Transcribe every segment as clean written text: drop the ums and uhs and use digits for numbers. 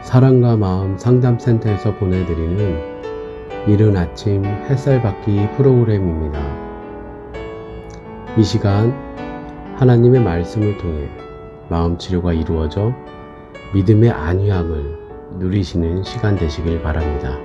사랑과 마음 상담센터에서 보내드리는 이른 아침 햇살 받기 프로그램입니다. 이 시간 하나님의 말씀을 통해 마음 치료가 이루어져 믿음의 안위함을 누리시는 시간 되시길 바랍니다.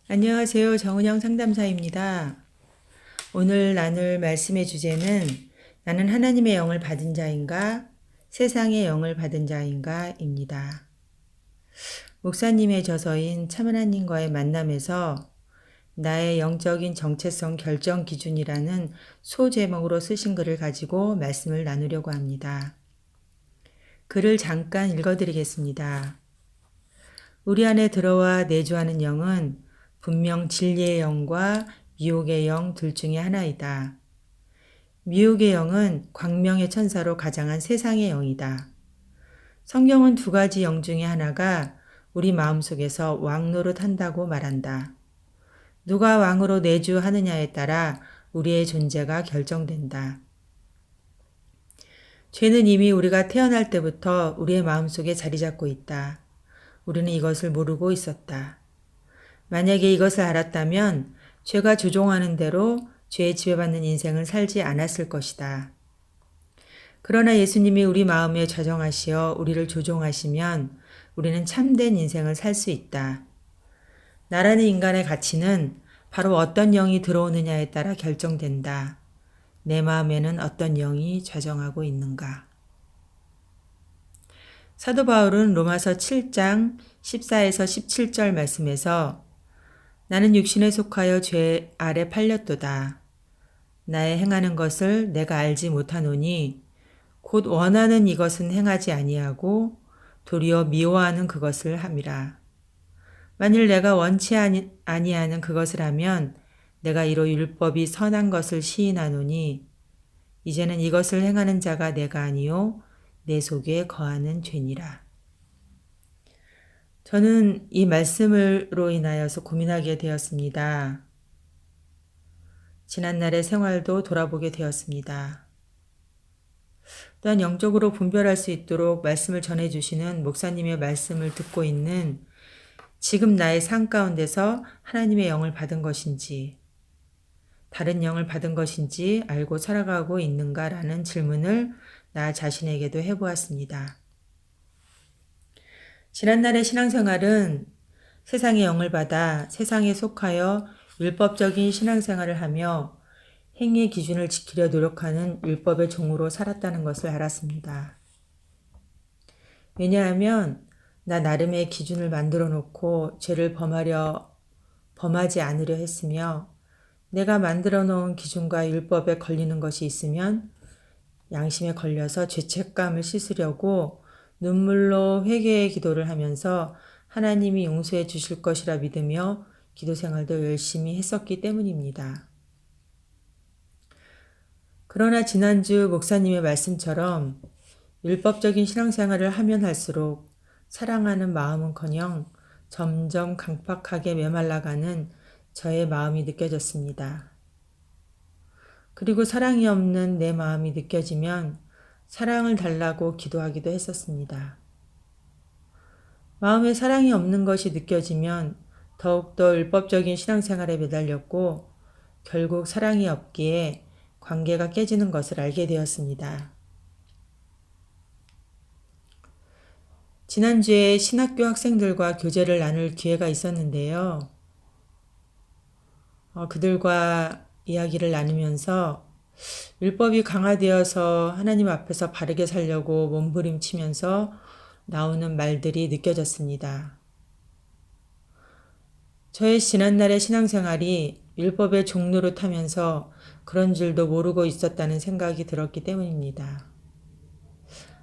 안녕하세요. 정은영 상담사입니다. 오늘 나눌 말씀의 주제는 나는 하나님의 영을 받은 자인가 세상의 영을 받은 자인가 입니다. 목사님의 저서인 참하나님과의 만남에서 나의 영적인 정체성 결정 기준이라는 소제목으로 쓰신 글을 가지고 말씀을 나누려고 합니다. 글을 잠깐 읽어드리겠습니다. 우리 안에 들어와 내주하는 영은 분명 진리의 영과 미혹의 영 둘 중에 하나이다. 미혹의 영은 광명의 천사로 가장한 세상의 영이다. 성경은 두 가지 영 중에 하나가 우리 마음속에서 왕노릇 한다고 말한다. 누가 왕으로 내주하느냐에 따라 우리의 존재가 결정된다. 죄는 이미 우리가 태어날 때부터 우리의 마음속에 자리 잡고 있다. 우리는 이것을 모르고 있었다. 만약에 이것을 알았다면 죄가 조종하는 대로 죄에 지배받는 인생을 살지 않았을 것이다. 그러나 예수님이 우리 마음에 좌정하시어 우리를 조종하시면 우리는 참된 인생을 살 수 있다. 나라는 인간의 가치는 바로 어떤 영이 들어오느냐에 따라 결정된다. 내 마음에는 어떤 영이 좌정하고 있는가? 사도 바울은 로마서 7장 14에서 17절 말씀에서 나는 육신에 속하여 죄 아래 팔렸도다. 나의 행하는 것을 내가 알지 못하노니 곧 원하는 이것은 행하지 아니하고 도리어 미워하는 그것을 함이라. 만일 내가 원치 아니하는 그것을 하면 내가 이로 율법이 선한 것을 시인하노니 이제는 이것을 행하는 자가 내가 아니요 내 속에 거하는 죄니라. 저는 이 말씀으로 인하여서 고민하게 되었습니다. 지난날의 생활도 돌아보게 되었습니다. 또한 영적으로 분별할 수 있도록 말씀을 전해주시는 목사님의 말씀을 듣고 있는 지금 나의 삶 가운데서 하나님의 영을 받은 것인지 다른 영을 받은 것인지 알고 살아가고 있는가라는 질문을 나 자신에게도 해보았습니다. 지난날의 신앙생활은 세상의 영을 받아 세상에 속하여 율법적인 신앙생활을 하며 행위의 기준을 지키려 노력하는 율법의 종으로 살았다는 것을 알았습니다. 왜냐하면 나 나름의 기준을 만들어 놓고 죄를 범하지 않으려 했으며 내가 만들어 놓은 기준과 율법에 걸리는 것이 있으면 양심에 걸려서 죄책감을 씻으려고 눈물로 회개의 기도를 하면서 하나님이 용서해 주실 것이라 믿으며 기도 생활도 열심히 했었기 때문입니다. 그러나 지난주 목사님의 말씀처럼 율법적인 신앙생활을 하면 할수록 사랑하는 마음은커녕 점점 강팍하게 메말라가는 저의 마음이 느껴졌습니다. 그리고 사랑이 없는 내 마음이 느껴지면 사랑을 달라고 기도하기도 했었습니다. 마음에 사랑이 없는 것이 느껴지면 더욱더 율법적인 신앙생활에 매달렸고 결국 사랑이 없기에 관계가 깨지는 것을 알게 되었습니다. 지난주에 신학교 학생들과 교제를 나눌 기회가 있었는데요. 그들과 이야기를 나누면서 율법이 강화되어서 하나님 앞에서 바르게 살려고 몸부림치면서 나오는 말들이 느껴졌습니다. 저의 지난날의 신앙생활이 율법의 종로를 타면서 그런 줄도 모르고 있었다는 생각이 들었기 때문입니다.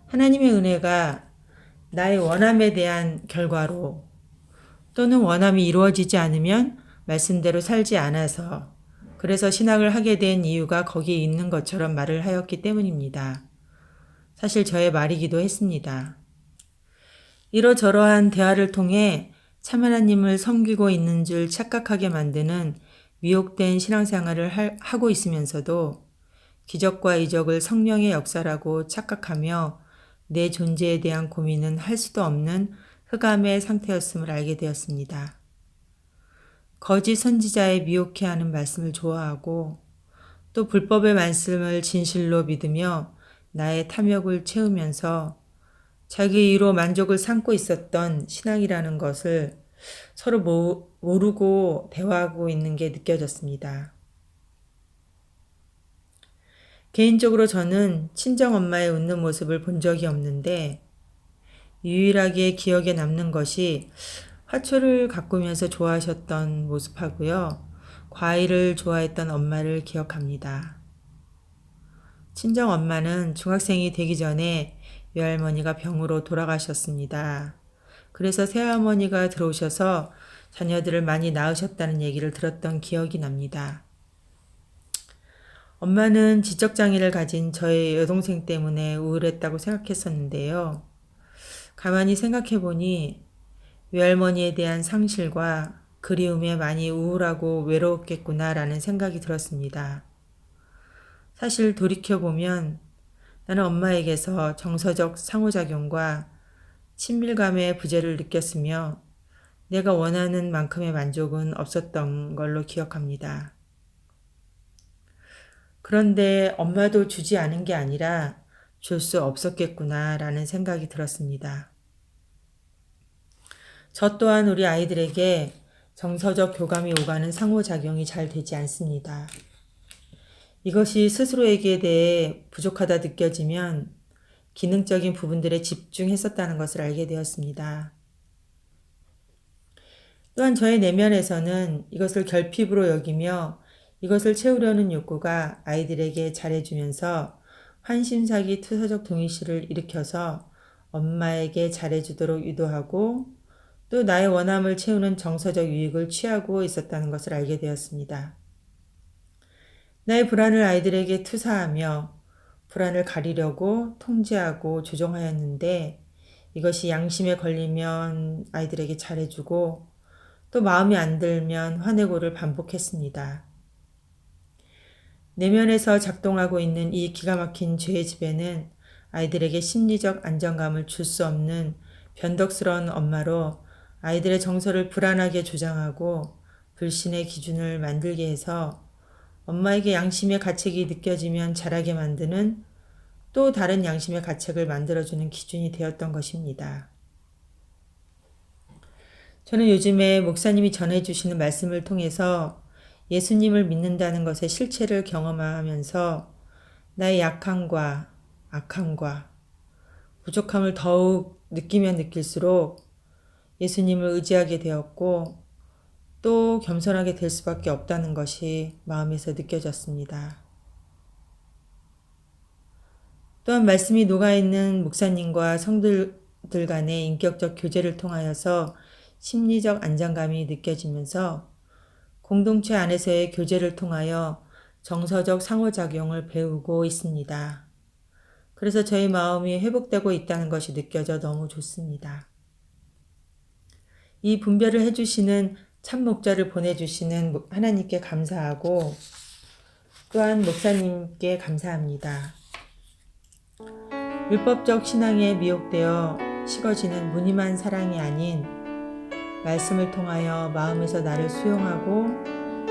하나님의 은혜가 나의 원함에 대한 결과로 또는 원함이 이루어지지 않으면 말씀대로 살지 않아서 그래서 신학을 하게 된 이유가 거기에 있는 것처럼 말을 하였기 때문입니다. 사실 저의 말이기도 했습니다. 이러저러한 대화를 통해 참 하나님을 섬기고 있는 줄 착각하게 만드는 미혹된 신앙생활을 하고 있으면서도 기적과 이적을 성령의 역사라고 착각하며 내 존재에 대한 고민은 할 수도 없는 흑암의 상태였음을 알게 되었습니다. 거짓 선지자의 미혹해하는 말씀을 좋아하고 또 불법의 말씀을 진실로 믿으며 나의 탐욕을 채우면서 자기 이로 만족을 삼고 있었던 신앙이라는 것을 서로 모르고 대화하고 있는 게 느껴졌습니다. 개인적으로 저는 친정엄마의 웃는 모습을 본 적이 없는데 유일하게 기억에 남는 것이 화초를 가꾸면서 좋아하셨던 모습하고요. 과일을 좋아했던 엄마를 기억합니다. 친정엄마는 중학생이 되기 전에 외할머니가 병으로 돌아가셨습니다. 그래서 새할머니가 들어오셔서 자녀들을 많이 낳으셨다는 얘기를 들었던 기억이 납니다. 엄마는 지적장애를 가진 저의 여동생 때문에 우울했다고 생각했었는데요. 가만히 생각해보니 외할머니에 대한 상실과 그리움에 많이 우울하고 외로웠겠구나라는 생각이 들었습니다. 사실 돌이켜보면 나는 엄마에게서 정서적 상호작용과 친밀감의 부재를 느꼈으며 내가 원하는 만큼의 만족은 없었던 걸로 기억합니다. 그런데 엄마도 주지 않은 게 아니라 줄 수 없었겠구나라는 생각이 들었습니다. 저 또한 우리 아이들에게 정서적 교감이 오가는 상호작용이 잘 되지 않습니다. 이것이 스스로에게 대해 부족하다 느껴지면 기능적인 부분들에 집중했었다는 것을 알게 되었습니다. 또한 저의 내면에서는 이것을 결핍으로 여기며 이것을 채우려는 욕구가 아이들에게 잘해주면서 환심사기 투사적 동의시를 일으켜서 엄마에게 잘해주도록 유도하고 또 나의 원함을 채우는 정서적 유익을 취하고 있었다는 것을 알게 되었습니다. 나의 불안을 아이들에게 투사하며 불안을 가리려고 통제하고 조종하였는데 이것이 양심에 걸리면 아이들에게 잘해주고 또 마음에 안 들면 화내고를 반복했습니다. 내면에서 작동하고 있는 이 기가 막힌 죄의 지배는 아이들에게 심리적 안정감을 줄 수 없는 변덕스러운 엄마로 아이들의 정서를 불안하게 조장하고 불신의 기준을 만들게 해서 엄마에게 양심의 가책이 느껴지면 자라게 만드는 또 다른 양심의 가책을 만들어주는 기준이 되었던 것입니다. 저는 요즘에 목사님이 전해주시는 말씀을 통해서 예수님을 믿는다는 것의 실체를 경험하면서 나의 약함과 악함과 부족함을 더욱 느끼면 느낄수록 예수님을 의지하게 되었고 또 겸손하게 될 수밖에 없다는 것이 마음에서 느껴졌습니다. 또한 말씀이 녹아있는 목사님과 성도들 간의 인격적 교제를 통하여서 심리적 안정감이 느껴지면서 공동체 안에서의 교제를 통하여 정서적 상호작용을 배우고 있습니다. 그래서 저희 마음이 회복되고 있다는 것이 느껴져 너무 좋습니다. 이 분별을 해주시는 참 목자를 보내주시는 하나님께 감사하고 또한 목사님께 감사합니다. 율법적 신앙에 미혹되어 식어지는 무늬만 사랑이 아닌 말씀을 통하여 마음에서 나를 수용하고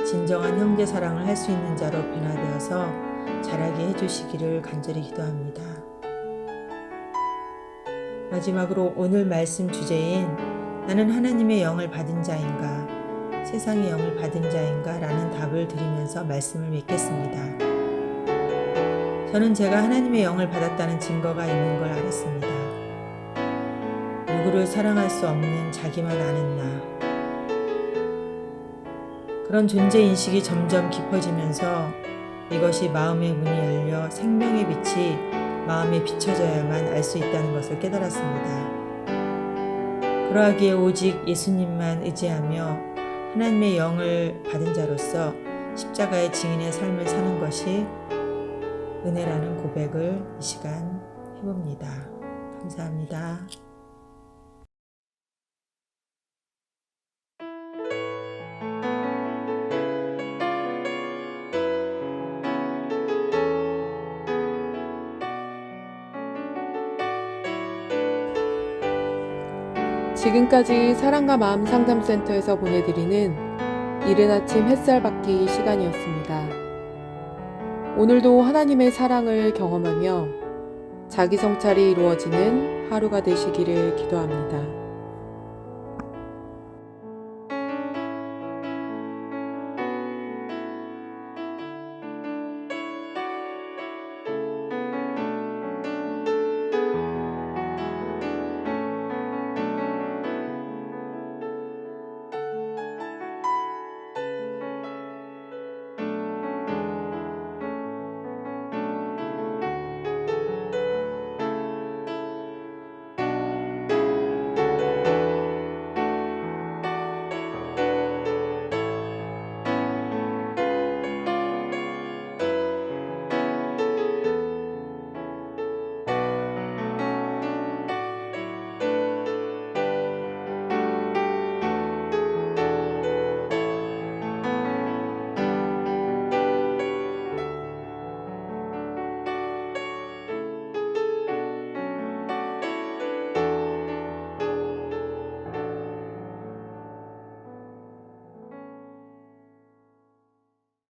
진정한 형제 사랑을 할 수 있는 자로 변화되어서 자라게 해주시기를 간절히 기도합니다. 마지막으로 오늘 말씀 주제인 나는 하나님의 영을 받은 자인가 세상의 영을 받은 자인가 라는 답을 드리면서 말씀을 맺겠습니다. 저는 제가 하나님의 영을 받았다는 증거가 있는 걸 알았습니다. 누구를 사랑할 수 없는 자기만 아는 나. 그런 존재 인식이 점점 깊어지면서 이것이 마음의 문이 열려 생명의 빛이 마음에 비춰져야만 알 수 있다는 것을 깨달았습니다. 그러하기에 오직 예수님만 의지하며 하나님의 영을 받은 자로서 십자가의 증인의 삶을 사는 것이 은혜라는 고백을 이 시간 해봅니다. 감사합니다. 지금까지 사랑과 마음 상담센터에서 보내드리는 이른 아침 햇살 받기 시간이었습니다. 오늘도 하나님의 사랑을 경험하며 자기 성찰이 이루어지는 하루가 되시기를 기도합니다.